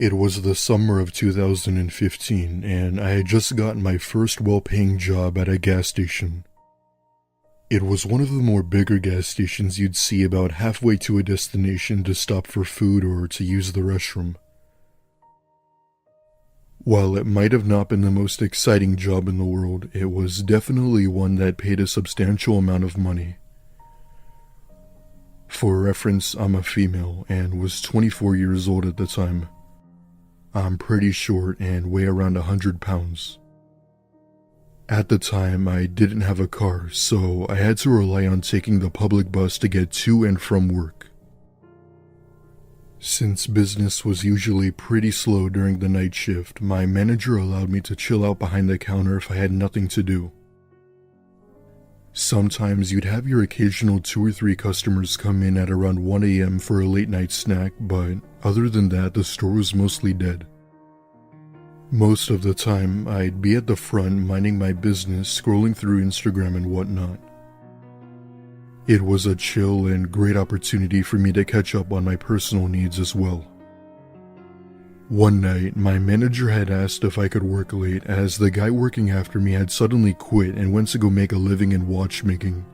It was the summer of 2015, and I had just gotten my first well-paying job at a gas station. It was one of the more bigger gas stations you'd see about halfway to a destination to stop for food or to use the restroom. While it might have not been the most exciting job in the world, it was definitely one that paid a substantial amount of money. For reference, I'm a female and was 24 years old at the time. I'm pretty short and weigh around 100 pounds. At the time, I didn't have a car, so I had to rely on taking the public bus to get to and from work. Since business was usually pretty slow during the night shift, my manager allowed me to chill out behind the counter if I had nothing to do. Sometimes you'd have your occasional 2 or 3 customers come in at around 1 a.m. for a late night snack, but other than that, the store was mostly dead. Most of the time, I'd be at the front minding my business, scrolling through Instagram and whatnot. It was a chill and great opportunity for me to catch up on my personal needs as well. One night, my manager had asked if I could work late as the guy working after me had suddenly quit and went to go make a living in watchmaking.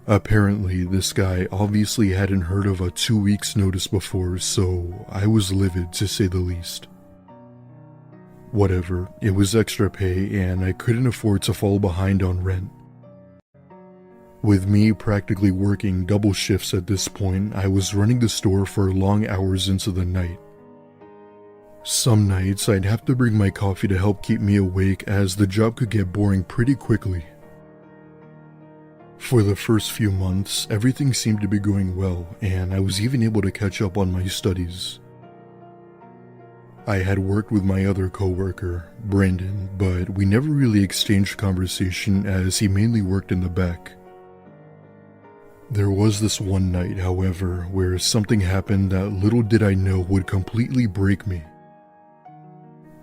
Apparently, this guy obviously hadn't heard of a 2 weeks notice before, so I was livid to say the least. Whatever, it was extra pay and I couldn't afford to fall behind on rent. With me practically working double shifts at this point, I was running the store for long hours into the night. Some nights I'd have to bring my coffee to help keep me awake as the job could get boring pretty quickly. For the first few months, everything seemed to be going well, and I was even able to catch up on my studies. I had worked with my other coworker, Brandon, but we never really exchanged conversation as he mainly worked in the back. There was this one night, however, where something happened that little did I know would completely break me.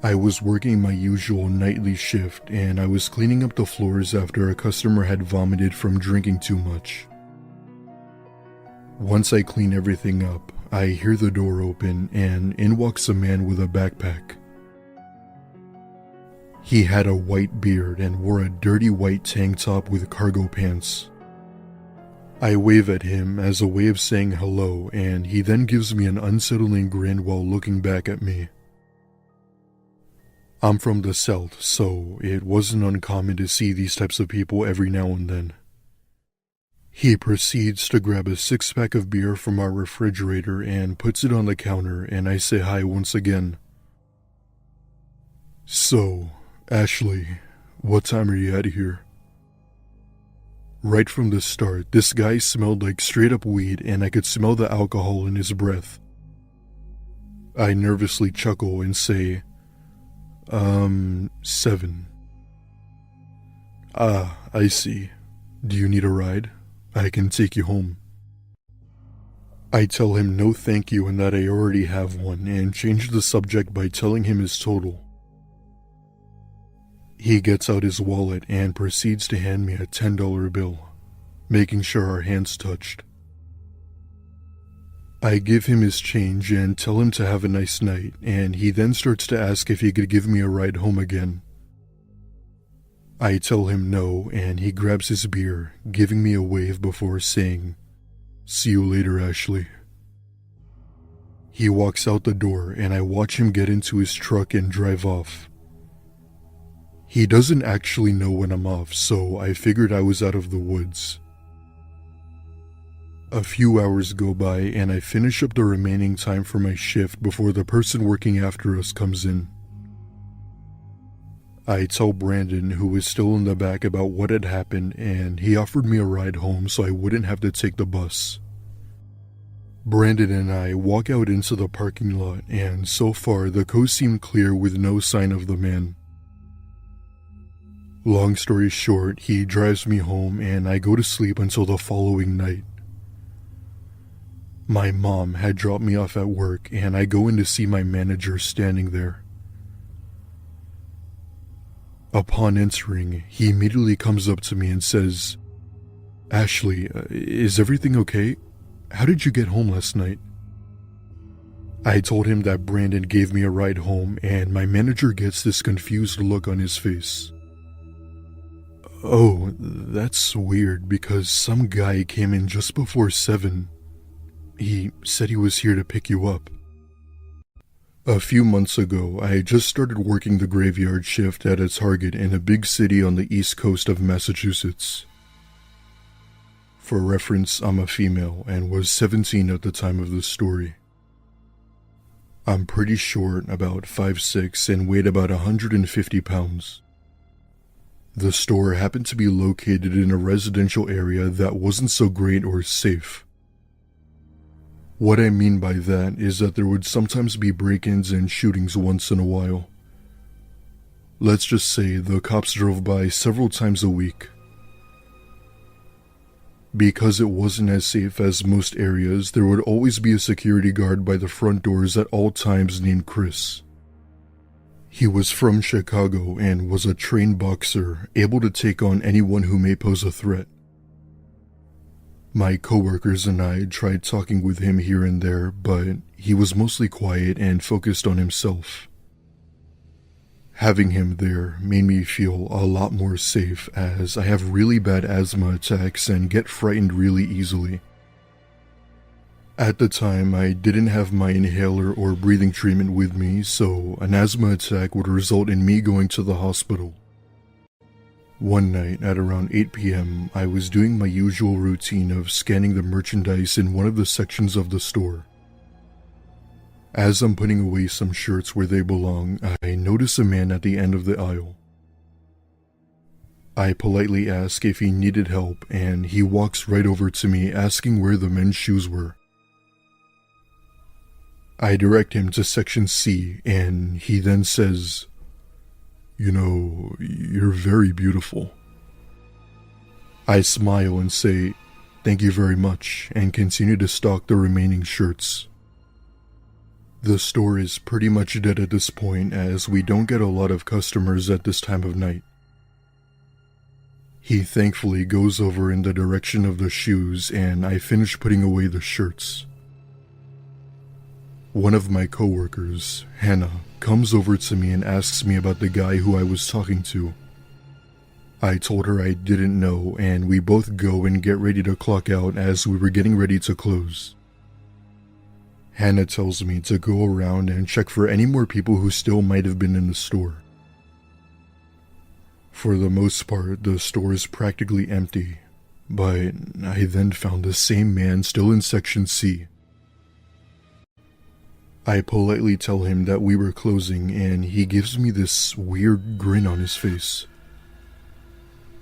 I was working my usual nightly shift and I was cleaning up the floors after a customer had vomited from drinking too much. Once I clean everything up, I hear the door open and in walks a man with a backpack. He had a white beard and wore a dirty white tank top with cargo pants. I wave at him as a way of saying hello, and he then gives me an unsettling grin while looking back at me. I'm from the South, so it wasn't uncommon to see these types of people every now and then. He proceeds to grab a 6-pack of beer from our refrigerator and puts it on the counter, and I say hi once again. So, Ashley, what time are you out of here? Right from the start, this guy smelled like straight up weed and I could smell the alcohol in his breath. I nervously chuckle and say, 7. Ah, I see. Do you need a ride? I can take you home. I tell him no thank you and that I already have one and change the subject by telling him his total. He gets out his wallet and proceeds to hand me a $10 bill, making sure our hands touched. I give him his change and tell him to have a nice night, and he then starts to ask if he could give me a ride home again. I tell him no, and he grabs his beer, giving me a wave before saying, "See you later, Ashley." He walks out the door and I watch him get into his truck and drive off. He doesn't actually know when I'm off, so I figured I was out of the woods. A few hours go by and I finish up the remaining time for my shift before the person working after us comes in. I tell Brandon, who was still in the back, about what had happened, and he offered me a ride home so I wouldn't have to take the bus. Brandon and I walk out into the parking lot, and so far the coast seemed clear with no sign of the man. Long story short, he drives me home and I go to sleep until the following night. My mom had dropped me off at work and I go in to see my manager standing there. Upon entering, he immediately comes up to me and says, "Ashley, is everything okay? How did you get home last night?" I told him that Brandon gave me a ride home, and my manager gets this confused look on his face. Oh, that's weird because some guy came in just before 7. He said he was here to pick you up. A few months ago, I had just started working the graveyard shift at a Target in a big city on the east coast of Massachusetts. For reference, I'm a female and was 17 at the time of this story. I'm pretty short, about 5'6", and weighed about 150 pounds. The store happened to be located in a residential area that wasn't so great or safe. What I mean by that is that there would sometimes be break-ins and shootings once in a while. Let's just say the cops drove by several times a week. Because it wasn't as safe as most areas, there would always be a security guard by the front doors at all times named Chris. He was from Chicago and was a trained boxer, able to take on anyone who may pose a threat. My coworkers and I tried talking with him here and there, but he was mostly quiet and focused on himself. Having him there made me feel a lot more safe, as I have really bad asthma attacks and get frightened really easily. At the time, I didn't have my inhaler or breathing treatment with me, so an asthma attack would result in me going to the hospital. One night at around 8 p.m., I was doing my usual routine of scanning the merchandise in one of the sections of the store. As I'm putting away some shirts where they belong, I notice a man at the end of the aisle. I politely ask if he needed help, and he walks right over to me asking where the men's shoes were. I direct him to section C, and he then says, "You know, you're very beautiful." I smile and say, "Thank you very much," and continue to stock the remaining shirts. The store is pretty much dead at this point, as we don't get a lot of customers at this time of night. He thankfully goes over in the direction of the shoes, and I finish putting away the shirts. One of my coworkers, Hannah, comes over to me and asks me about the guy who I was talking to. I told her I didn't know, and we both go and get ready to clock out as we were getting ready to close. Hannah tells me to go around and check for any more people who still might have been in the store. For the most part, the store is practically empty, but I then found the same man still in section C. I politely tell him that we were closing, and he gives me this weird grin on his face.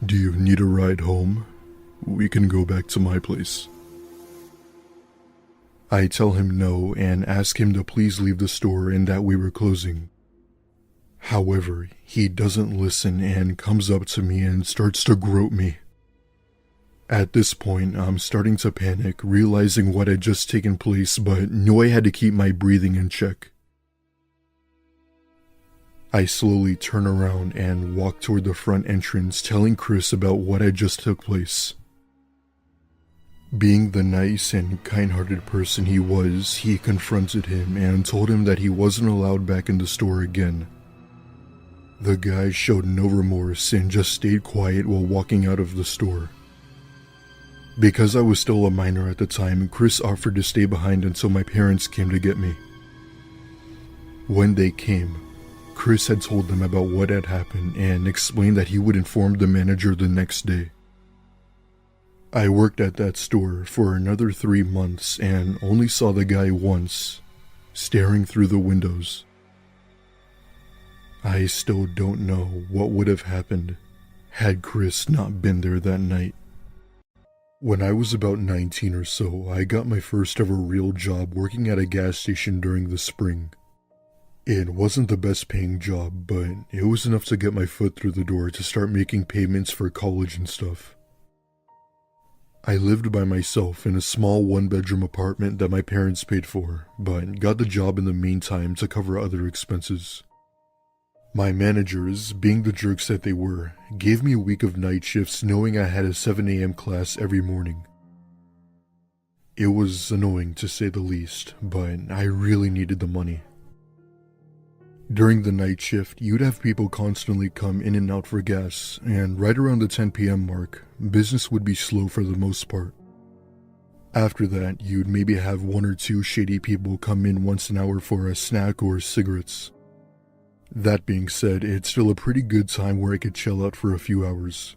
"Do you need a ride home? We can go back to my place." I tell him no and ask him to please leave the store and that we were closing. However, he doesn't listen and comes up to me and starts to grope me. At this point, I'm starting to panic, realizing what had just taken place, but knew I had to keep my breathing in check. I slowly turn around and walk toward the front entrance, telling Chris about what had just took place. Being the nice and kind-hearted person he was, he confronted him and told him that he wasn't allowed back in the store again. The guy showed no remorse and just stayed quiet while walking out of the store. Because I was still a minor at the time, Chris offered to stay behind until my parents came to get me. When they came, Chris had told them about what had happened and explained that he would inform the manager the next day. I worked at that store for another 3 months and only saw the guy once, staring through the windows. I still don't know what would have happened had Chris not been there that night. When I was about 19 or so, I got my first ever real job working at a gas station during the spring. It wasn't the best paying job, but it was enough to get my foot through the door to start making payments for college and stuff. I lived by myself in a small one-bedroom apartment that my parents paid for, but got the job in the meantime to cover other expenses. My managers, being the jerks that they were, gave me a week of night shifts knowing I had a 7 a.m. class every morning. It was annoying to say the least, but I really needed the money. During the night shift, you'd have people constantly come in and out for gas, and right around the 10 p.m. mark, business would be slow for the most part. After that, you'd maybe have one or two shady people come in once an hour for a snack or cigarettes. That being said, it's still a pretty good time where I could chill out for a few hours.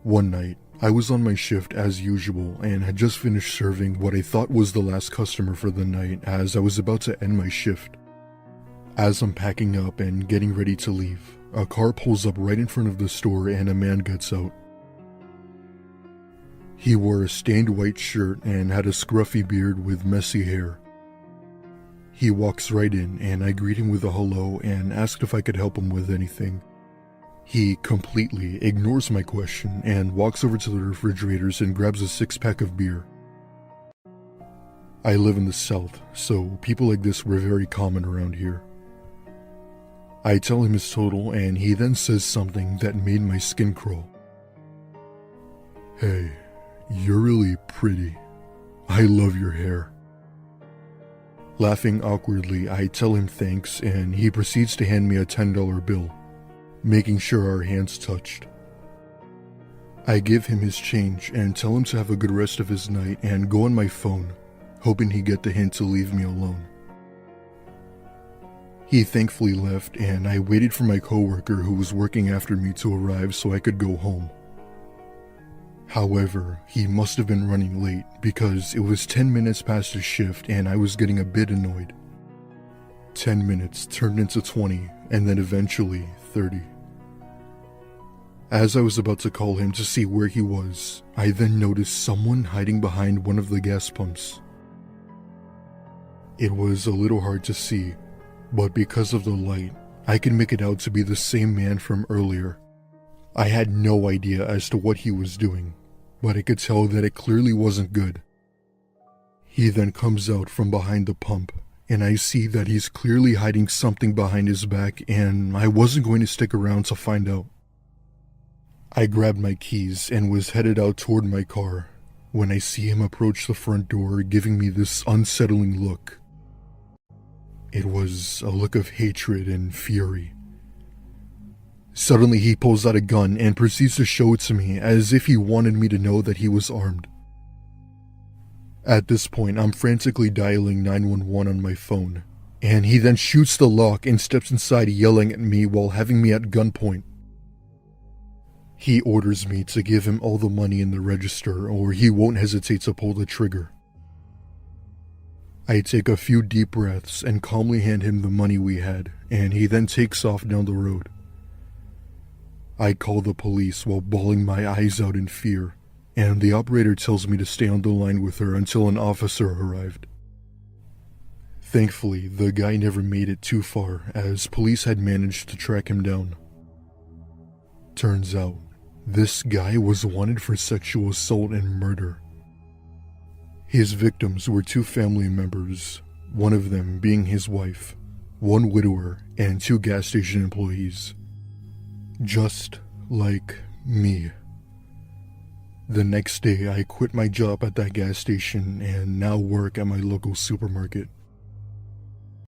One night, I was on my shift as usual and had just finished serving what I thought was the last customer for the night as I was about to end my shift. As I'm packing up and getting ready to leave, a car pulls up right in front of the store and a man gets out. He wore a stained white shirt and had a scruffy beard with messy hair. He walks right in and I greet him with a hello and asked if I could help him with anything. He completely ignores my question and walks over to the refrigerators and grabs a 6-pack of beer. I live in the South, so people like this were very common around here. I tell him his total and he then says something that made my skin crawl. "Hey, you're really pretty. I love your hair." Laughing awkwardly, I tell him thanks and he proceeds to hand me a $10 bill, making sure our hands touched. I give him his change and tell him to have a good rest of his night and go on my phone, hoping he'd get the hint to leave me alone. He thankfully left and I waited for my coworker who was working after me to arrive so I could go home. However, he must have been running late because it was 10 minutes past his shift and I was getting a bit annoyed. 10 minutes turned into 20 and then eventually 30. As I was about to call him to see where he was, I then noticed someone hiding behind one of the gas pumps. It was a little hard to see, but because of the light, I could make it out to be the same man from earlier. I had no idea as to what he was doing, but I could tell that it clearly wasn't good. He then comes out from behind the pump, and I see that he's clearly hiding something behind his back, and I wasn't going to stick around to find out. I grabbed my keys and was headed out toward my car when I see him approach the front door, giving me this unsettling look. It was a look of hatred and fury. Suddenly he pulls out a gun and proceeds to show it to me as if he wanted me to know that he was armed. At this point, I'm frantically dialing 911 on my phone, and he then shoots the lock and steps inside yelling at me while having me at gunpoint. He orders me to give him all the money in the register or he won't hesitate to pull the trigger. I take a few deep breaths and calmly hand him the money we had, and he then takes off down the road. I call the police while bawling my eyes out in fear, and the operator tells me to stay on the line with her until an officer arrived. Thankfully, the guy never made it too far as police had managed to track him down. Turns out, this guy was wanted for sexual assault and murder. His victims were 2 family members, one of them being his wife, 1 widower, and 2 gas station employees. Just like me. The next day, I quit my job at that gas station and now work at my local supermarket.